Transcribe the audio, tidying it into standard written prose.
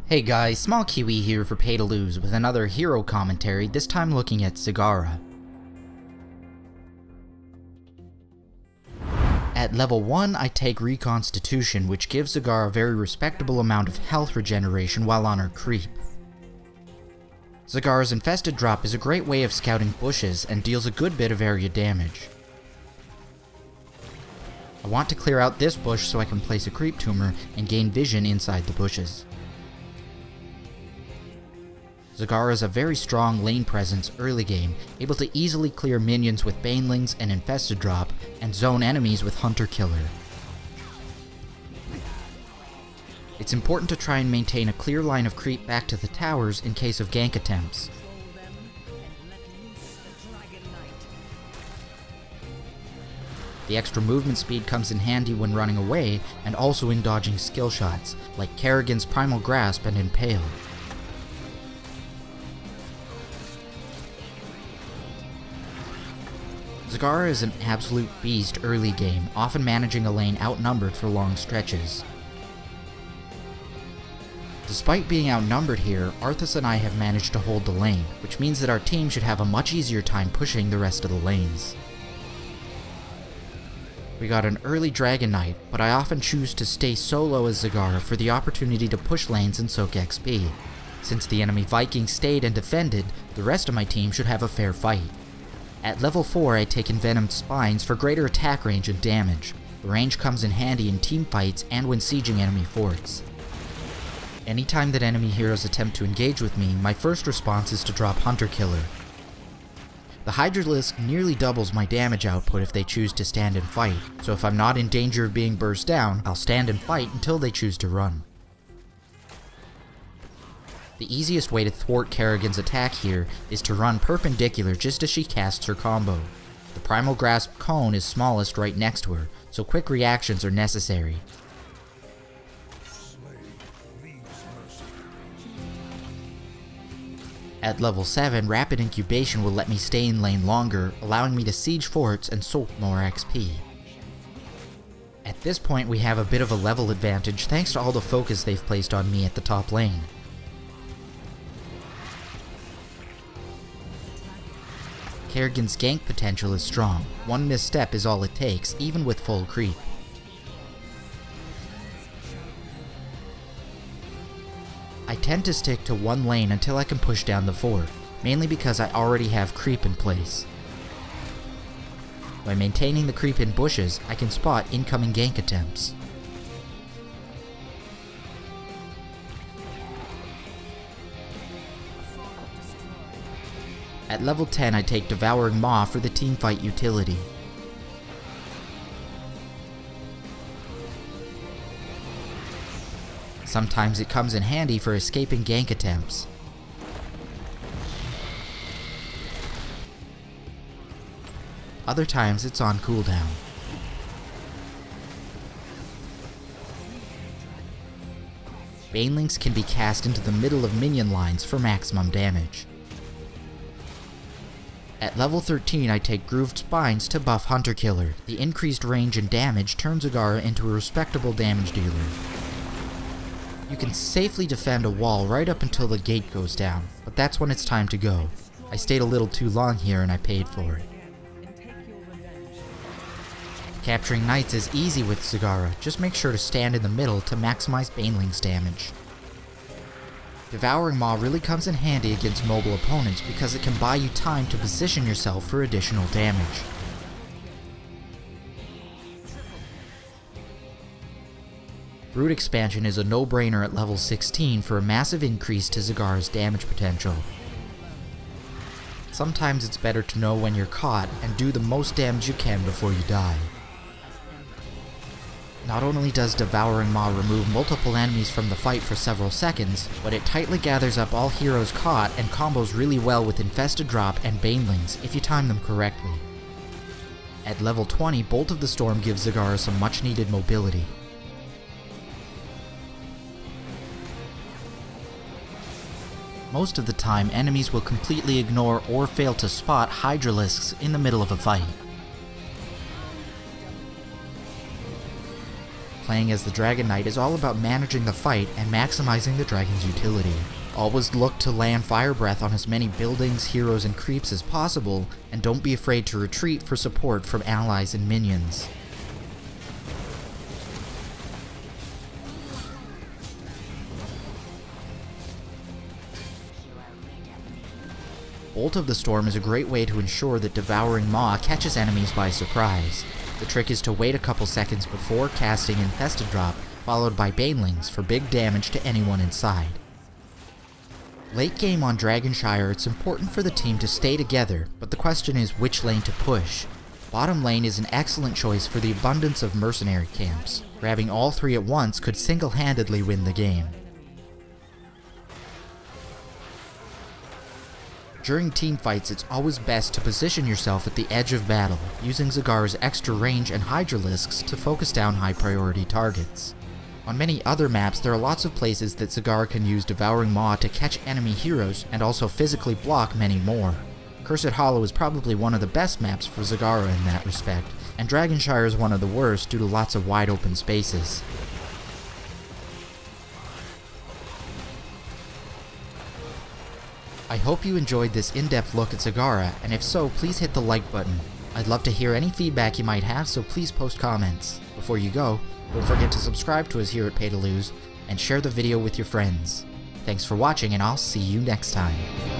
Hey guys, Small Kiwi here for Pay to Lose with another hero commentary, this time looking at Zagara. At level 1, I take Reconstitution, which gives Zagara a very respectable amount of health regeneration while on her creep. Zagara's Infested drop is a great way of scouting bushes and deals a good bit of area damage. I want to clear out this bush so I can place a creep tumor and gain vision inside the bushes. Zagara is a very strong lane presence early game, able to easily clear minions with Banelings and Infested drop, and zone enemies with Hunter Killer. It's important to try and maintain a clear line of creep back to the towers in case of gank attempts. The extra movement speed comes in handy when running away, and also in dodging skill shots, like Kerrigan's Primal Grasp and Impale. Zagara is an absolute beast early game, often managing a lane outnumbered for long stretches. Despite being outnumbered here, Arthas and I have managed to hold the lane, which means that our team should have a much easier time pushing the rest of the lanes. We got an early Dragon Knight, but I often choose to stay solo as Zagara for the opportunity to push lanes and soak XP. Since the enemy Viking stayed and defended, the rest of my team should have a fair fight. At level 4, I take Envenomed Spines for greater attack range and damage. The range comes in handy in team fights and when sieging enemy forts. Anytime that enemy heroes attempt to engage with me, my first response is to drop Hunter Killer. The Hydralisk nearly doubles my damage output if they choose to stand and fight, so if I'm not in danger of being burst down, I'll stand and fight until they choose to run. The easiest way to thwart Kerrigan's attack here is to run perpendicular just as she casts her combo. The Primal Grasp cone is smallest right next to her, so quick reactions are necessary. At level 7, Rapid Incubation will let me stay in lane longer, allowing me to siege forts and soak more XP. At this point we have a bit of a level advantage thanks to all the focus they've placed on me at the top lane. Kerrigan's gank potential is strong. One misstep is all it takes, even with full creep. I tend to stick to one lane until I can push down the fort, mainly because I already have creep in place. By maintaining the creep in bushes, I can spot incoming gank attempts. At level 10, I take Devouring Maw for the teamfight utility. Sometimes it comes in handy for escaping gank attempts. Other times it's on cooldown. Banelings can be cast into the middle of minion lines for maximum damage. At level 13, I take Grooved Spines to buff Hunter Killer. The increased range and damage turns Zagara into a respectable damage dealer. You can safely defend a wall right up until the gate goes down, but that's when it's time to go. I stayed a little too long here and I paid for it. Capturing knights is easy with Zagara, just make sure to stand in the middle to maximize Baneling's damage. Devouring Maw really comes in handy against mobile opponents because it can buy you time to position yourself for additional damage. Root Expansion is a no-brainer at level 16 for a massive increase to Zagara's damage potential. Sometimes it's better to know when you're caught and do the most damage you can before you die. Not only does Devouring Maw remove multiple enemies from the fight for several seconds, but it tightly gathers up all heroes caught and combos really well with Infested drop and Banelings if you time them correctly. At level 20, Bolt of the Storm gives Zagara some much needed mobility. Most of the time, enemies will completely ignore or fail to spot Hydralisks in the middle of a fight. playing as the Dragon Knight is all about managing the fight and maximizing the dragon's utility. Always look to land Fire Breath on as many buildings, heroes, and creeps as possible, and don't be afraid to retreat for support from allies and minions. Bolt of the Storm is a great way to ensure that Devouring Maw catches enemies by surprise. The trick is to wait a couple seconds before casting Infested Drop, followed by Banelings for big damage to anyone inside. Late game on Dragonshire, it's important for the team to stay together, but the question is which lane to push. Bottom lane is an excellent choice for the abundance of mercenary camps. Grabbing all three at once could single-handedly win the game. During teamfights, it's always best to position yourself at the edge of battle, using Zagara's extra range and Hydralisks to focus down high-priority targets. On many other maps, there are lots of places that Zagara can use Devouring Maw to catch enemy heroes and also physically block many more. Cursed Hollow is probably one of the best maps for Zagara in that respect, and Dragonshire is one of the worst due to lots of wide open spaces. I hope you enjoyed this in-depth look at Zagara, and if so, please hit the like button. I'd love to hear any feedback you might have, so please post comments. Before you go, don't forget to subscribe to us here at Pay to Lose, and share the video with your friends. Thanks for watching, and I'll see you next time.